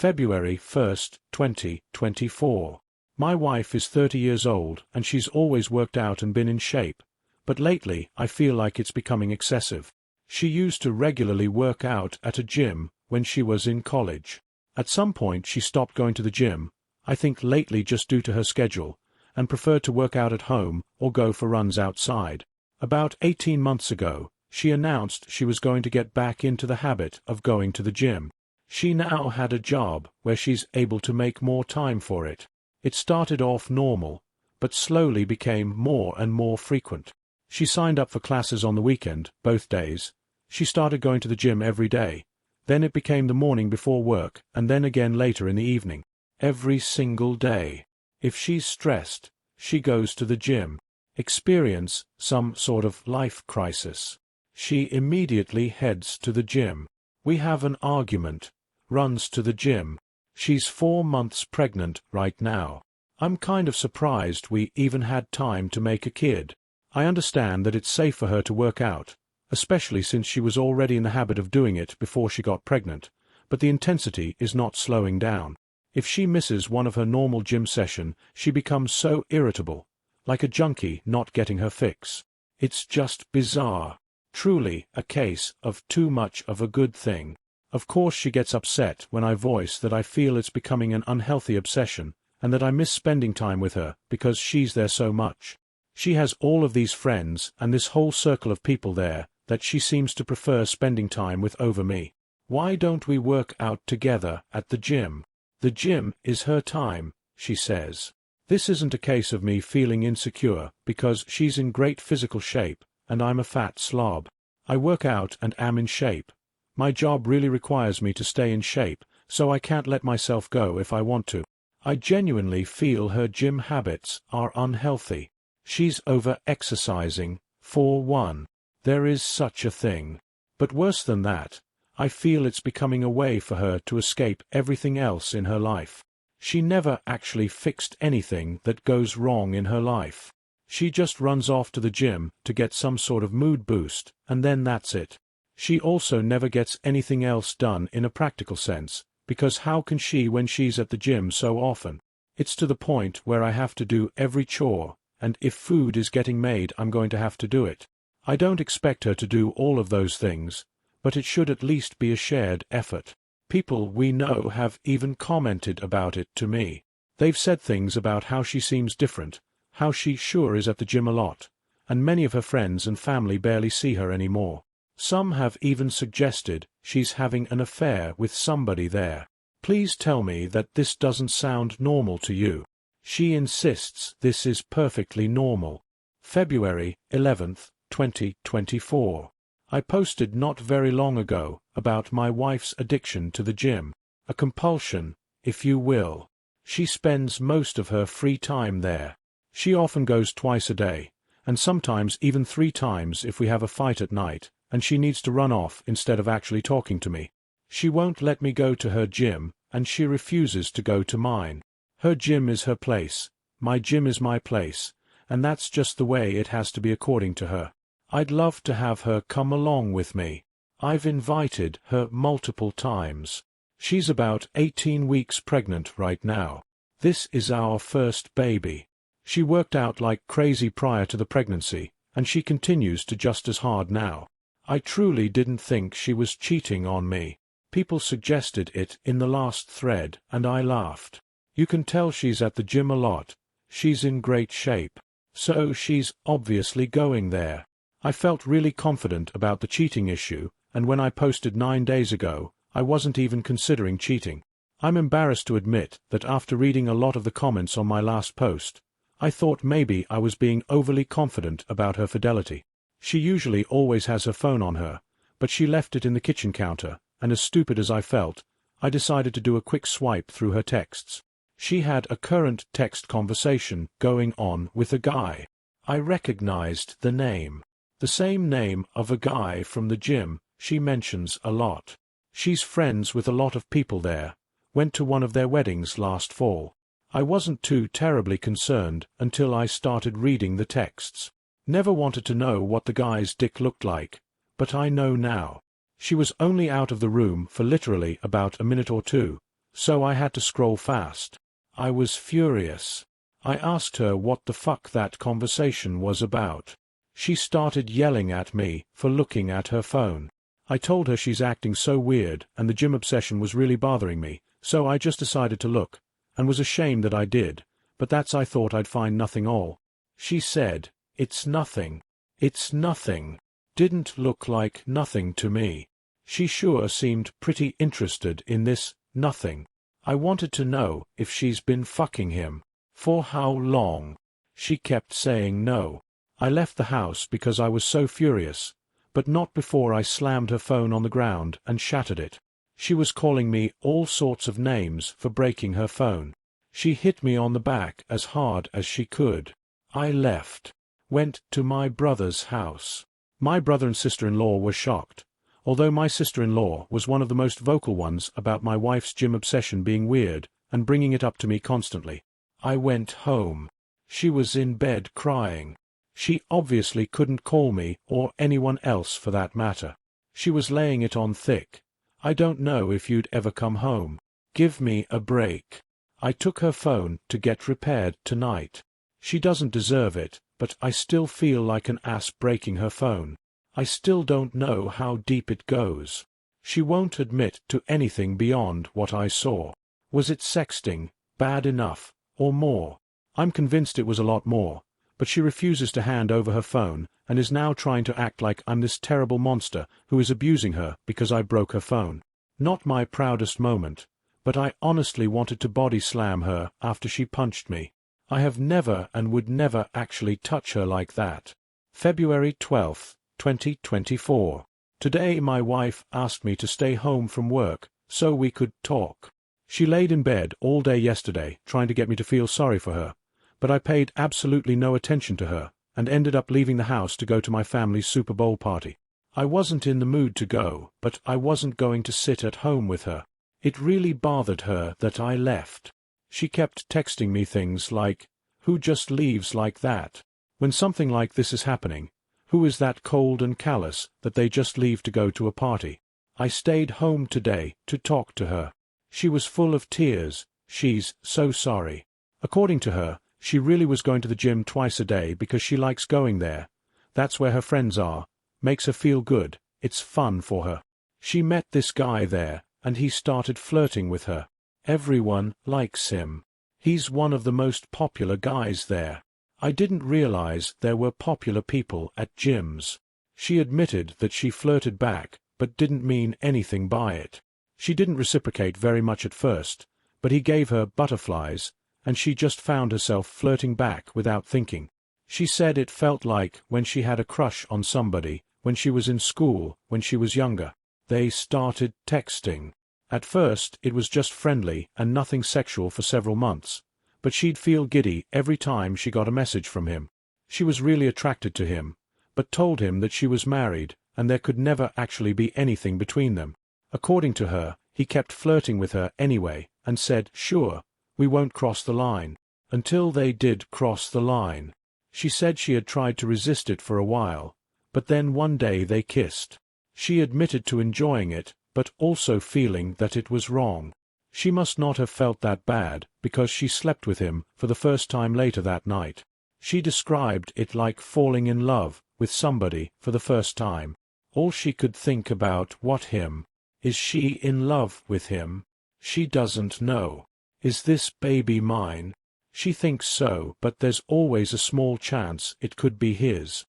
February 1st, 2024. My wife is 30 years old and she's always worked out and been in shape, but lately I feel like it's becoming excessive. She used to regularly work out at a gym when she was in college. At some point she stopped going to the gym, I think lately just due to her schedule, and preferred to work out at home or go for runs outside. About 18 months ago, she announced she was going to get back into the habit of going to the gym. She now had a job where she's able to make more time for it. It started off normal, but slowly became more and more frequent. She signed up for classes on the weekend, both days. She started going to the gym every day. Then it became the morning before work, and then again later in the evening. Every single day. If she's stressed, she goes to the gym. Experience some sort of life crisis. She immediately heads to the gym. We have an argument. Runs to the gym. She's 4 months pregnant right now. I'm kind of surprised we even had time to make a kid. I understand that it's safe for her to work out, especially since she was already in the habit of doing it before she got pregnant, but the intensity is not slowing down. If she misses one of her normal gym session, she becomes so irritable, like a junkie not getting her fix. It's just bizarre. Truly a case of too much of a good thing. Of course she gets upset when I voice that I feel it's becoming an unhealthy obsession, and that I miss spending time with her because she's there so much. She has all of these friends and this whole circle of people there that she seems to prefer spending time with over me. Why don't we work out together at the gym? The gym is her time, she says. This isn't a case of me feeling insecure because she's in great physical shape and I'm a fat slob. I work out and am in shape. My job really requires me to stay in shape, so I can't let myself go if I want to. I genuinely feel her gym habits are unhealthy. She's over-exercising, for one. There is such a thing. But worse than that, I feel it's becoming a way for her to escape everything else in her life. She never actually fixed anything that goes wrong in her life. She just runs off to the gym to get some sort of mood boost, and then that's it. She also never gets anything else done in a practical sense, because how can she when she's at the gym so often? It's to the point where I have to do every chore, and if food is getting made I'm going to have to do it. I don't expect her to do all of those things, but it should at least be a shared effort. People we know have even commented about it to me. They've said things about how she seems different, how she sure is at the gym a lot, and many of her friends and family barely see her anymore. Some have even suggested she's having an affair with somebody there. Please tell me that this doesn't sound normal to you. She insists this is perfectly normal. February 11th, 2024. I posted not very long ago about my wife's addiction to the gym. A compulsion, if you will. She spends most of her free time there. She often goes twice a day, and sometimes even 3 times if we have a fight at night, and she needs to run off instead of actually talking to me. She won't let me go to her gym, and she refuses to go to mine. Her gym is her place, my gym is my place, and that's just the way it has to be according to her. I'd love to have her come along with me. I've invited her multiple times. She's about 18 weeks pregnant right now. This is our first baby. She worked out like crazy prior to the pregnancy, and she continues to just as hard now. I truly didn't think she was cheating on me. People suggested it in the last thread, and I laughed. You can tell she's at the gym a lot. She's in great shape. So she's obviously going there. I felt really confident about the cheating issue, and when I posted 9 days ago, I wasn't even considering cheating. I'm embarrassed to admit that after reading a lot of the comments on my last post, I thought maybe I was being overly confident about her fidelity. She usually always has her phone on her, but she left it in the kitchen counter, and as stupid as I felt, I decided to do a quick swipe through her texts. She had a current text conversation going on with a guy. I recognized the name. The same name of a guy from the gym she mentions a lot. She's friends with a lot of people there. Went to one of their weddings last fall. I wasn't too terribly concerned until I started reading the texts. Never wanted to know what the guy's dick looked like, but I know now. She was only out of the room for literally about a minute or two, so I had to scroll fast. I was furious. I asked her what the fuck that conversation was about. She started yelling at me for looking at her phone. I told her she's acting so weird and the gym obsession was really bothering me, so I just decided to look, and was ashamed that I did, but that's I thought I'd find nothing all. She said, "It's nothing. It's nothing." Didn't look like nothing to me. She sure seemed pretty interested in this nothing. I wanted to know if she's been fucking him. For how long? She kept saying no. I left the house because I was so furious, but not before I slammed her phone on the ground and shattered it. She was calling me all sorts of names for breaking her phone. She hit me on the back as hard as she could. I left. Went to my brother's house. My brother and sister-in-law were shocked, although my sister-in-law was one of the most vocal ones about my wife's gym obsession being weird and bringing it up to me constantly. I went home. She was in bed crying. She obviously couldn't call me or anyone else for that matter. She was laying it on thick. I don't know if you'd ever come home. Give me a break. I took her phone to get repaired tonight. She doesn't deserve it, but I still feel like an ass breaking her phone. I still don't know how deep it goes. She won't admit to anything beyond what I saw. Was it sexting, bad enough, or more? I'm convinced it was a lot more, but she refuses to hand over her phone and is now trying to act like I'm this terrible monster who is abusing her because I broke her phone. Not my proudest moment, but I honestly wanted to body slam her after she punched me. I have never and would never actually touch her like that. February 12th, 2024. Today my wife asked me to stay home from work so we could talk. She laid in bed all day yesterday trying to get me to feel sorry for her, but I paid absolutely no attention to her and ended up leaving the house to go to my family's Super Bowl party. I wasn't in the mood to go, but I wasn't going to sit at home with her. It really bothered her that I left. She kept texting me things like, "Who just leaves like that? When something like this is happening, who is that cold and callous that they just leave to go to a party?" I stayed home today to talk to her. She was full of tears. She's so sorry. According to her, she really was going to the gym twice a day because she likes going there. That's where her friends are. Makes her feel good. It's fun for her. She met this guy there, and he started flirting with her. Everyone likes him. He's one of the most popular guys there. I didn't realize there were popular people at gyms. She admitted that she flirted back, but didn't mean anything by it. She didn't reciprocate very much at first, but he gave her butterflies, and she just found herself flirting back without thinking. She said it felt like when she had a crush on somebody, when she was in school, when she was younger. They started texting. At first it was just friendly and nothing sexual for several months, but she'd feel giddy every time she got a message from him. She was really attracted to him, but told him that she was married and there could never actually be anything between them. According to her, he kept flirting with her anyway and said, "Sure, we won't cross the line," until they did cross the line. She said she had tried to resist it for a while, but then one day they kissed. She admitted to enjoying it, but also feeling that it was wrong. She must not have felt that bad, because she slept with him for the first time later that night. She described it like falling in love with somebody for the first time. All she could think about, what him? Is she in love with him? She doesn't know. Is this baby mine? She thinks so, but there's always a small chance it could be his.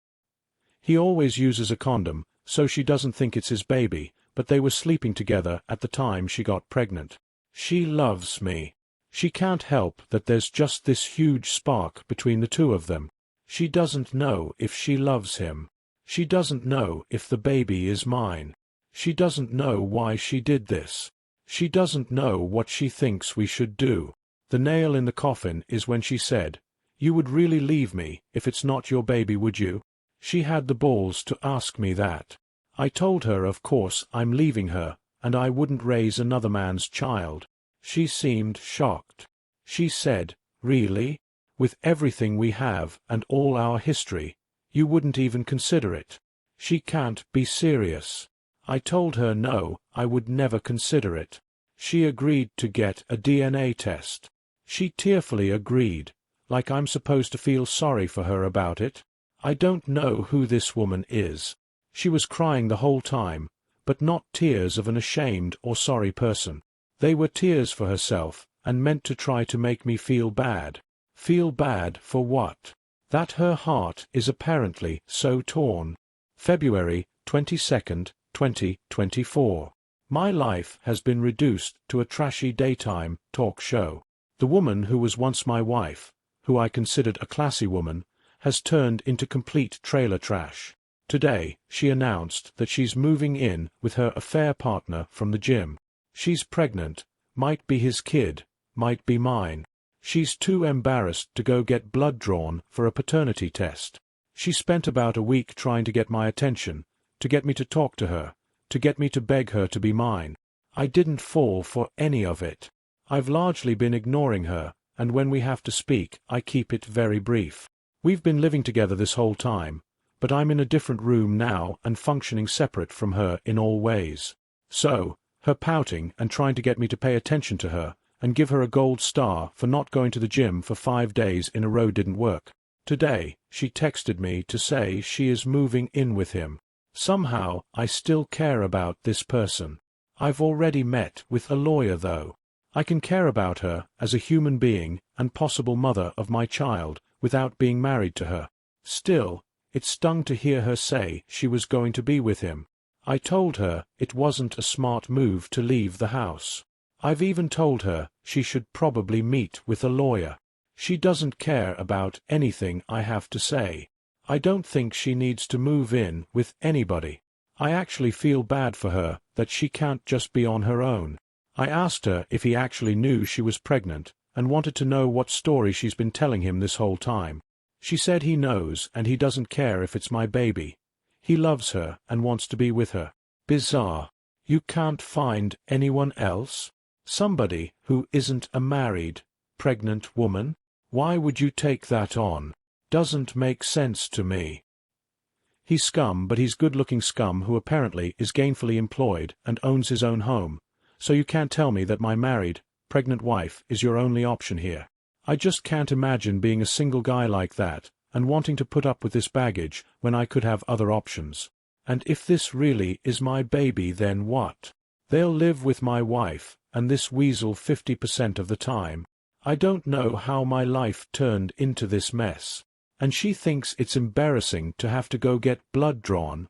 He always uses a condom, so she doesn't think it's his baby, but they were sleeping together at the time she got pregnant. She loves me. She can't help that there's just this huge spark between the two of them. She doesn't know if she loves him. She doesn't know if the baby is mine. She doesn't know why she did this. She doesn't know what she thinks we should do. The nail in the coffin is when she said, "You would really leave me if it's not your baby, would you?" She had the balls to ask me that. I told her of course I'm leaving her, and I wouldn't raise another man's child. She seemed shocked. She said, "Really? With everything we have and all our history, you wouldn't even consider it? She can't be serious." I told her no, I would never consider it. She agreed to get a DNA test. She tearfully agreed, like I'm supposed to feel sorry for her about it. I don't know who this woman is. She was crying the whole time, but not tears of an ashamed or sorry person. They were tears for herself, and meant to try to make me feel bad. Feel bad for what? That her heart is apparently so torn. February 22nd, 2024. My life has been reduced to a trashy daytime talk show. The woman who was once my wife, who I considered a classy woman, has turned into complete trailer trash. Today, she announced that she's moving in with her affair partner from the gym. She's pregnant, might be his kid, might be mine. She's too embarrassed to go get blood drawn for a paternity test. She spent about a week trying to get my attention, to get me to talk to her, to get me to beg her to be mine. I didn't fall for any of it. I've largely been ignoring her, and when we have to speak, I keep it very brief. We've been living together this whole time, but I'm in a different room now and functioning separate from her in all ways. So, her pouting and trying to get me to pay attention to her and give her a gold star for not going to the gym for 5 days in a row didn't work. Today, she texted me to say she is moving in with him. Somehow, I still care about this person. I've already met with a lawyer though. I can care about her as a human being and possible mother of my child without being married to her. Still, it stung to hear her say she was going to be with him. I told her it wasn't a smart move to leave the house. I've even told her she should probably meet with a lawyer. She doesn't care about anything I have to say. I don't think she needs to move in with anybody. I actually feel bad for her that she can't just be on her own. I asked her if he actually knew she was pregnant and wanted to know what story she's been telling him this whole time. She said he knows and he doesn't care if it's my baby. He loves her and wants to be with her. Bizarre. You can't find anyone else? Somebody who isn't a married, pregnant woman? Why would you take that on? Doesn't make sense to me. He's scum, but he's good-looking scum who apparently is gainfully employed and owns his own home, so you can't tell me that my married, pregnant wife is your only option here. I just can't imagine being a single guy like that and wanting to put up with this baggage when I could have other options. And if this really is my baby, then what? They'll live with my wife and this weasel 50% of the time. I don't know how my life turned into this mess. And she thinks it's embarrassing to have to go get blood drawn.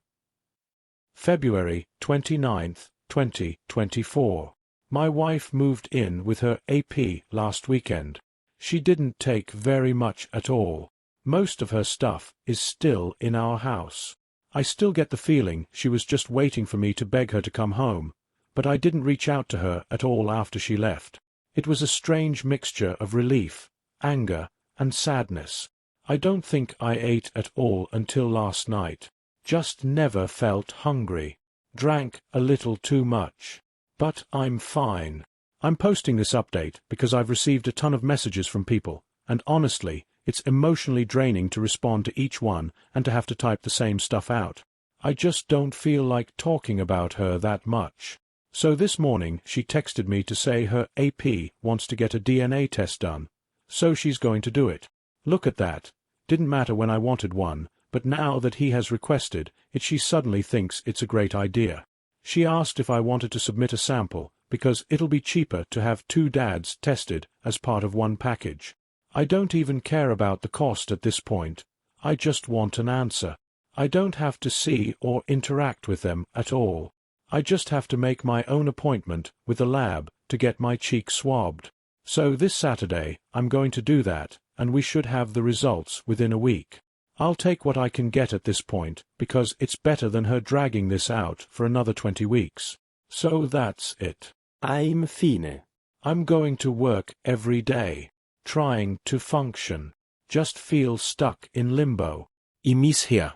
February 29th, 2024. My wife moved in with her AP last weekend. She didn't take very much at all. Most of her stuff is still in our house. I still get the feeling she was just waiting for me to beg her to come home, but I didn't reach out to her at all after she left. It was a strange mixture of relief, anger, and sadness. I don't think I ate at all until last night. Just never felt hungry. Drank a little too much. But I'm fine. I'm posting this update because I've received a ton of messages from people, and honestly, it's emotionally draining to respond to each one and to have to type the same stuff out. I just don't feel like talking about her that much. So this morning she texted me to say her AP wants to get a DNA test done, so she's going to do it. Look at that. Didn't matter when I wanted one, but now that he has requested it, she suddenly thinks it's a great idea. She asked if I wanted to submit a sample, because it'll be cheaper to have 2 dads tested as part of one package. I don't even care about the cost at this point. I just want an answer. I don't have to see or interact with them at all. I just have to make my own appointment with a lab to get my cheek swabbed. So this Saturday, I'm going to do that, and we should have the results within a week. I'll take what I can get at this point, because it's better than her dragging this out for another 20 weeks. So that's it. I'm fine. I'm going to work every day, trying to function. Just feel stuck in limbo. I miss her.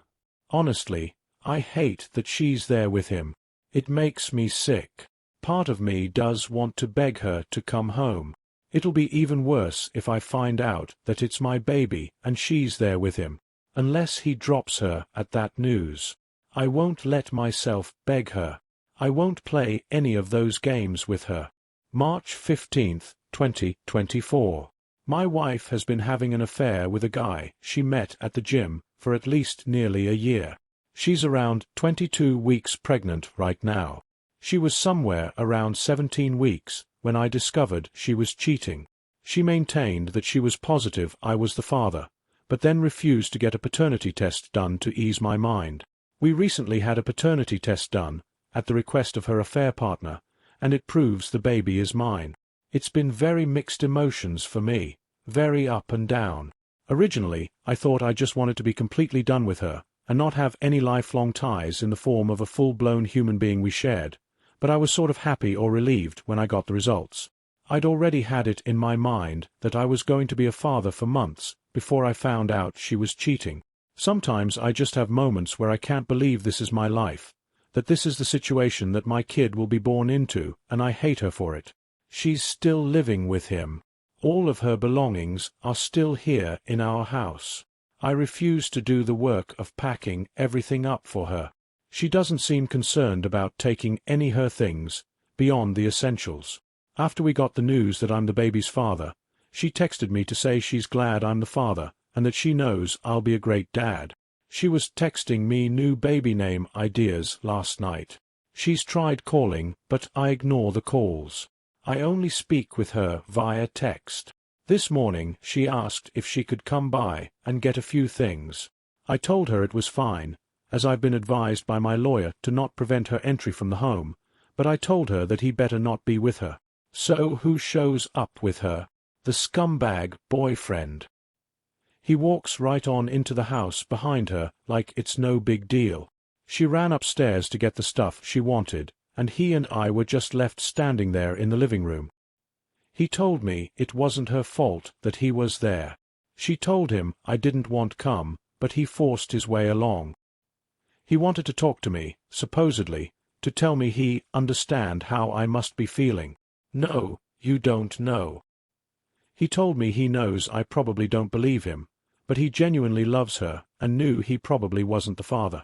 Honestly, I hate that she's there with him. It makes me sick. Part of me does want to beg her to come home. It'll be even worse if I find out that it's my baby and she's there with him. Unless he drops her at that news. I won't let myself beg her. I won't play any of those games with her. March 15, 2024. My wife has been having an affair with a guy she met at the gym for at least nearly a year. She's around 22 weeks pregnant right now. She was somewhere around 17 weeks when I discovered she was cheating. She maintained that she was positive I was the father, but then refused to get a paternity test done to ease my mind. We recently had a paternity test done, at the request of her affair partner, and it proves the baby is mine. It's been very mixed emotions for me, very up and down. Originally, I thought I just wanted to be completely done with her, and not have any lifelong ties in the form of a full-blown human being we shared, but I was sort of happy or relieved when I got the results. I'd already had it in my mind that I was going to be a father for months before I found out she was cheating. Sometimes I just have moments where I can't believe this is my life, that this is the situation that my kid will be born into, and I hate her for it. She's still living with him. All of her belongings are still here in our house. I refuse to do the work of packing everything up for her. She doesn't seem concerned about taking any her things, beyond the essentials. After we got the news that I'm the baby's father, she texted me to say she's glad I'm the father, and that she knows I'll be a great dad. She was texting me new baby name ideas last night. She's tried calling, but I ignore the calls. I only speak with her via text. This morning she asked if she could come by and get a few things. I told her it was fine, as I've been advised by my lawyer to not prevent her entry from the home, but I told her that he better not be with her. So who shows up with her? The scumbag boyfriend. He walks right on into the house behind her like it's no big deal. She ran upstairs to get the stuff she wanted, and he and I were just left standing there in the living room. He told me it wasn't her fault that he was there. She told him I didn't want come, but he forced his way along. He wanted to talk to me, supposedly, to tell me he understand how I must be feeling. No, you don't know. He told me he knows I probably don't believe him, but he genuinely loves her and knew he probably wasn't the father.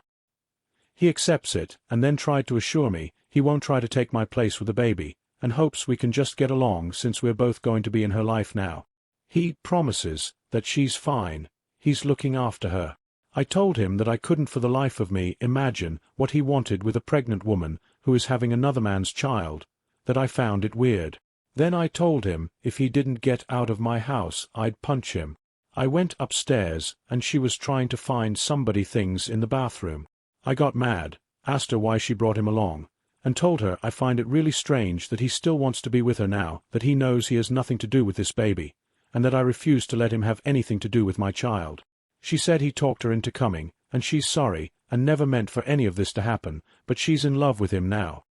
He accepts it and then tried to assure me he won't try to take my place with the baby, and hopes we can just get along since we're both going to be in her life now. He promises that she's fine, he's looking after her. I told him that I couldn't for the life of me imagine what he wanted with a pregnant woman who is having another man's child, that I found it weird. Then I told him if he didn't get out of my house I'd punch him. I went upstairs and she was trying to find somebody things in the bathroom. I got mad, asked her why she brought him along, and told her I find it really strange that he still wants to be with her now that he knows he has nothing to do with this baby, and that I refuse to let him have anything to do with my child. She said he talked her into coming, and she's sorry, and never meant for any of this to happen, but she's in love with him now.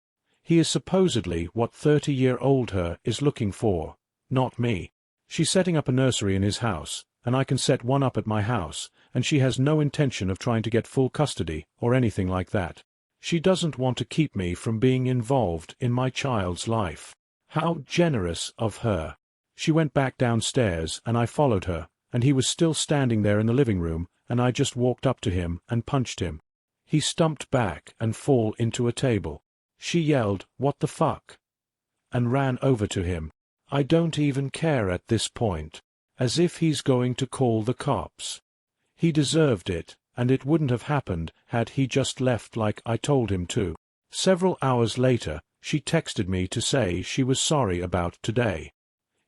He is supposedly what 30-year-old her is looking for, not me. She's setting up a nursery in his house, and I can set one up at my house, and she has no intention of trying to get full custody or anything like that. She doesn't want to keep me from being involved in my child's life. How generous of her. She went back downstairs, and I followed her, and he was still standing there in the living room, and I just walked up to him and punched him. He stumped back and fall into a table. She yelled, "What the fuck?" and ran over to him. I don't even care at this point. As if he's going to call the cops. He deserved it, and it wouldn't have happened had he just left like I told him to. Several hours later, she texted me to say she was sorry about today.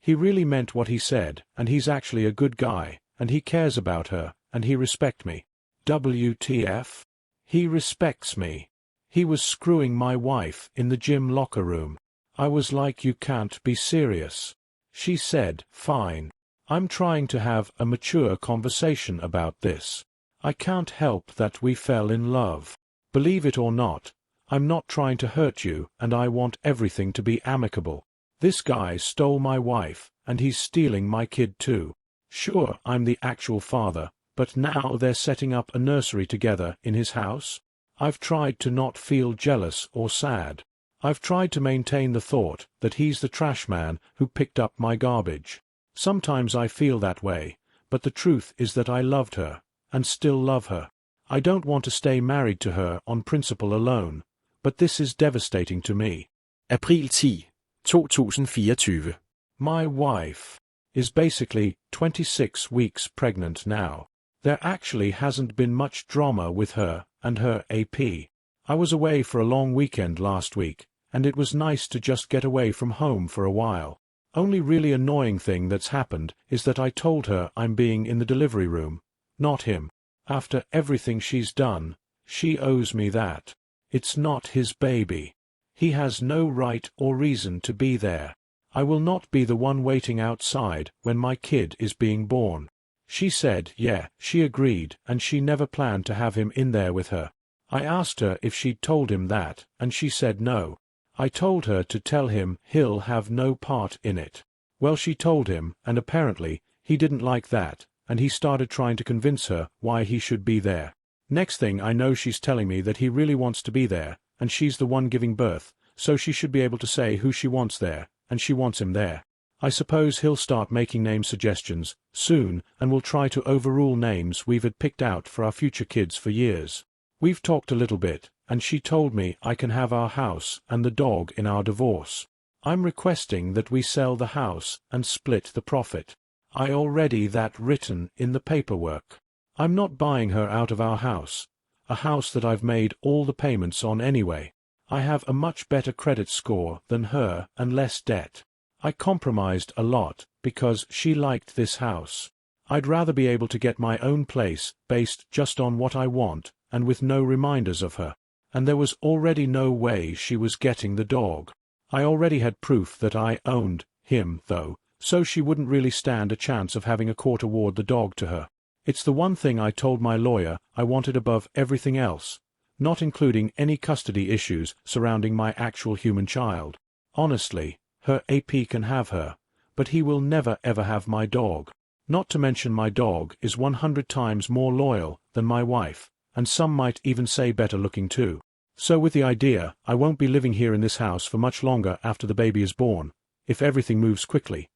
He really meant what he said, and he's actually a good guy, and he cares about her, and he respects me. WTF? He respects me. He was screwing my wife in the gym locker room. I was like, you can't be serious. She said, fine. I'm trying to have a mature conversation about this. I can't help that we fell in love. Believe it or not, I'm not trying to hurt you, and I want everything to be amicable. This guy stole my wife, and he's stealing my kid too. Sure, I'm the actual father, but now they're setting up a nursery together in his house? I've tried to not feel jealous or sad. I've tried to maintain the thought that he's the trash man who picked up my garbage. Sometimes I feel that way, but the truth is that I loved her, and still love her. I don't want to stay married to her on principle alone, but this is devastating to me. April 10, 2024. My wife is basically 26 weeks pregnant now. There actually hasn't been much drama with her and her AP. I was away for a long weekend last week, and it was nice to just get away from home for a while. Only really annoying thing that's happened is that I told her I'm being in the delivery room, not him. After everything she's done, she owes me that. It's not his baby. He has no right or reason to be there. I will not be the one waiting outside when my kid is being born. She said yeah, she agreed, and she never planned to have him in there with her. I asked her if she'd told him that, and she said no. I told her to tell him he'll have no part in it. Well, she told him, and apparently, he didn't like that, and he started trying to convince her why he should be there. Next thing I know, she's telling me that he really wants to be there, and she's the one giving birth, so she should be able to say who she wants there, and she wants him there. I suppose he'll start making name suggestions soon and will try to overrule names we've had picked out for our future kids for years. We've talked a little bit, and she told me I can have our house and the dog in our divorce. I'm requesting that we sell the house and split the profit. I already that written in the paperwork. I'm not buying her out of our house, a house that I've made all the payments on anyway. I have a much better credit score than her and less debt. I compromised a lot because she liked this house. I'd rather be able to get my own place based just on what I want and with no reminders of her. And there was already no way she was getting the dog. I already had proof that I owned him, though, so she wouldn't really stand a chance of having a court award the dog to her. It's the one thing I told my lawyer I wanted above everything else, not including any custody issues surrounding my actual human child. Honestly, her AP can have her, but he will never ever have my dog. Not to mention my dog is 100 times more loyal than my wife, and some might even say better looking too. So with the idea I won't be living here in this house for much longer after the baby is born, if everything moves quickly,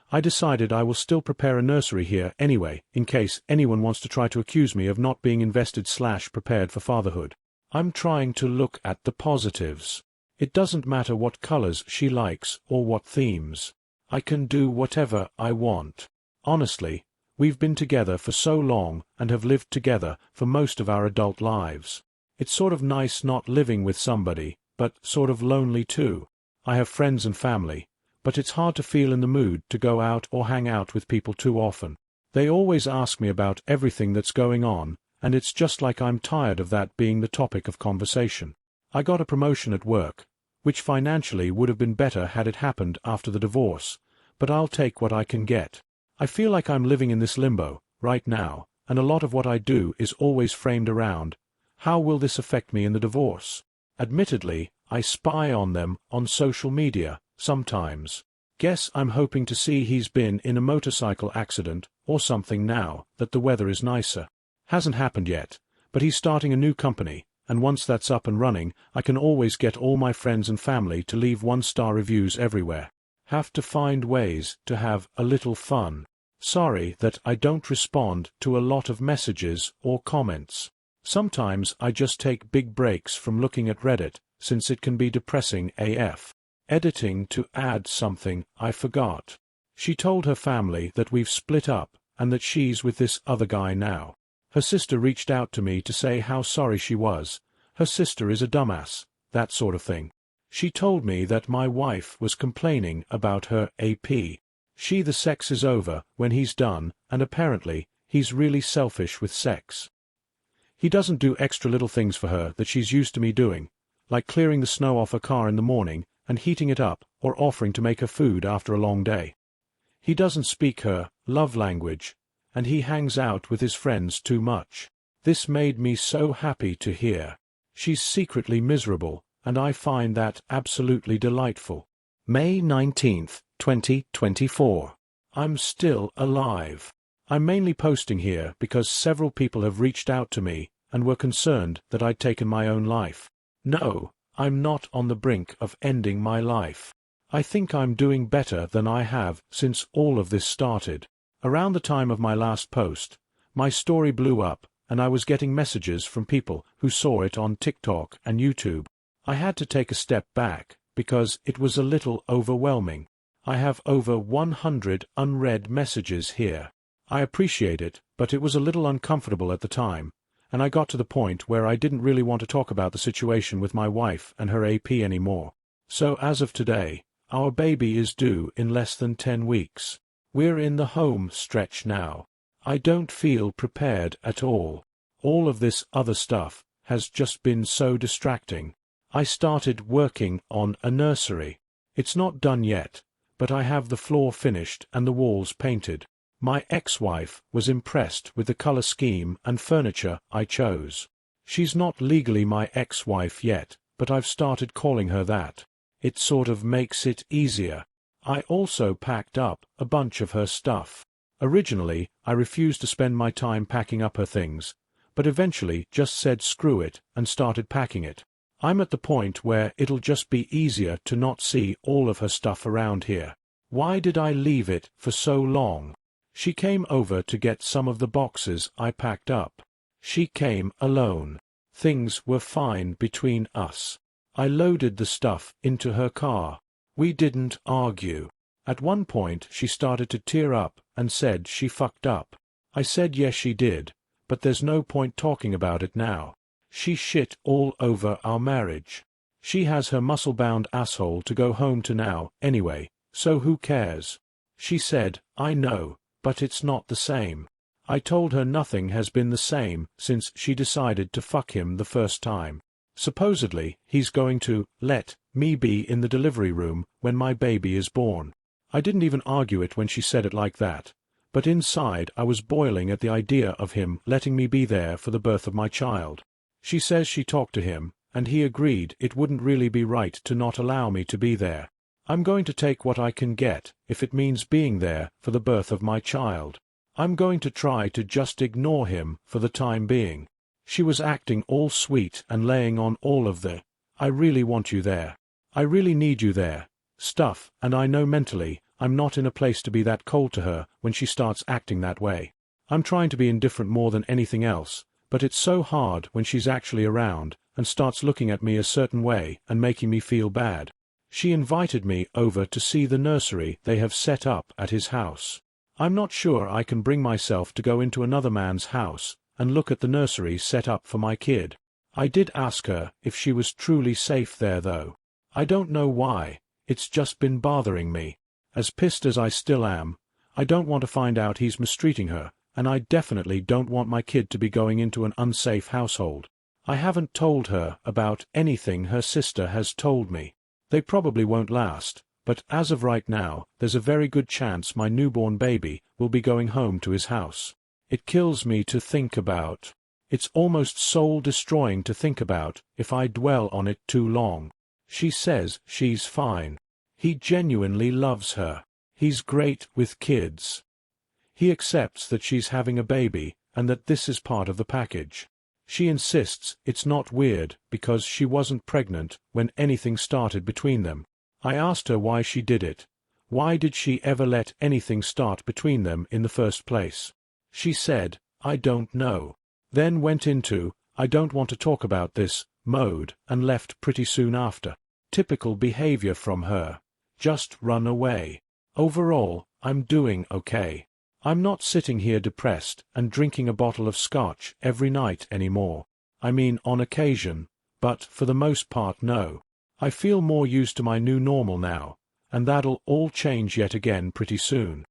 I decided I will still prepare a nursery here anyway, in case anyone wants to try to accuse me of not being invested/prepared for fatherhood. I'm trying to look at the positives. It doesn't matter what colors she likes or what themes. I can do whatever I want. Honestly, we've been together for so long and have lived together for most of our adult lives. It's sort of nice not living with somebody, but sort of lonely too. I have friends and family, but it's hard to feel in the mood to go out or hang out with people too often. They always ask me about everything that's going on, and it's just like I'm tired of that being the topic of conversation. I got a promotion at work, which financially would have been better had it happened after the divorce, but I'll take what I can get. I feel like I'm living in this limbo right now, and a lot of what I do is always framed around, how will this affect me in the divorce? Admittedly, I spy on them on social media, sometimes. Guess I'm hoping to see he's been in a motorcycle accident or something now that the weather is nicer. Hasn't happened yet, but he's starting a new company, and once that's up and running, I can always get all my friends and family to leave 1-star reviews everywhere. Have to find ways to have a little fun. Sorry that I don't respond to a lot of messages or comments. Sometimes I just take big breaks from looking at Reddit, since it can be depressing AF. Editing to add something I forgot. She told her family that we've split up, and that she's with this other guy now. Her sister reached out to me to say how sorry she was. Her sister is a dumbass, that sort of thing. She told me that my wife was complaining about her AP. The sex is over when he's done, and apparently, he's really selfish with sex. He doesn't do extra little things for her that she's used to me doing, like clearing the snow off her car in the morning and heating it up or offering to make her food after a long day. He doesn't speak her love language, and he hangs out with his friends too much. This made me so happy to hear. She's secretly miserable, and I find that absolutely delightful. May 19th, 2024. I'm still alive. I'm mainly posting here because several people have reached out to me and were concerned that I'd taken my own life. No, I'm not on the brink of ending my life. I think I'm doing better than I have since all of this started. Around the time of my last post, my story blew up and I was getting messages from people who saw it on TikTok and YouTube. I had to take a step back, because it was a little overwhelming. I have over 100 unread messages here. I appreciate it, but it was a little uncomfortable at the time, and I got to the point where I didn't really want to talk about the situation with my wife and her AP anymore. So as of today, our baby is due in less than 10 weeks. We're in the home stretch now. I don't feel prepared at all. All of this other stuff has just been so distracting. I started working on a nursery. It's not done yet, but I have the floor finished and the walls painted. My ex-wife was impressed with the color scheme and furniture I chose. She's not legally my ex-wife yet, but I've started calling her that. It sort of makes it easier. I also packed up a bunch of her stuff. Originally, I refused to spend my time packing up her things, but eventually just said screw it and started packing it. I'm at the point where it'll just be easier to not see all of her stuff around here. Why did I leave it for so long? She came over to get some of the boxes I packed up. She came alone. Things were fine between us. I loaded the stuff into her car. We didn't argue. At one point she started to tear up and said she fucked up. I said yes she did, but there's no point talking about it now. She shit all over our marriage. She has her muscle-bound asshole to go home to now, anyway, so who cares? She said, I know, but it's not the same. I told her nothing has been the same since she decided to fuck him the first time. Supposedly, he's going to let me be in the delivery room when my baby is born. I didn't even argue it when she said it like that, but inside I was boiling at the idea of him letting me be there for the birth of my child. She says she talked to him, and he agreed it wouldn't really be right to not allow me to be there. I'm going to take what I can get, if it means being there for the birth of my child. I'm going to try to just ignore him for the time being. She was acting all sweet and laying on all of the, I really want you there. I really need you there, stuff, and I know mentally, I'm not in a place to be that cold to her when she starts acting that way. I'm trying to be indifferent more than anything else, but it's so hard when she's actually around and starts looking at me a certain way and making me feel bad. She invited me over to see the nursery they have set up at his house. I'm not sure I can bring myself to go into another man's house and look at the nursery set up for my kid. I did ask her if she was truly safe there though. I don't know why, it's just been bothering me. As pissed as I still am, I don't want to find out he's mistreating her, and I definitely don't want my kid to be going into an unsafe household. I haven't told her about anything her sister has told me. They probably won't last, but as of right now, there's a very good chance my newborn baby will be going home to his house. It kills me to think about. It's almost soul-destroying to think about if I dwell on it too long. She says she's fine. He genuinely loves her. He's great with kids. He accepts that she's having a baby and that this is part of the package. She insists it's not weird because she wasn't pregnant when anything started between them. I asked her why she did it. Why did she ever let anything start between them in the first place? She said, I don't know. Then went into, I don't want to talk about this, mode, and left pretty soon after. Typical behavior from her. Just run away. Overall, I'm doing okay. I'm not sitting here depressed and drinking a bottle of scotch every night anymore. I mean on occasion, but for the most part no. I feel more used to my new normal now, and that'll all change yet again pretty soon.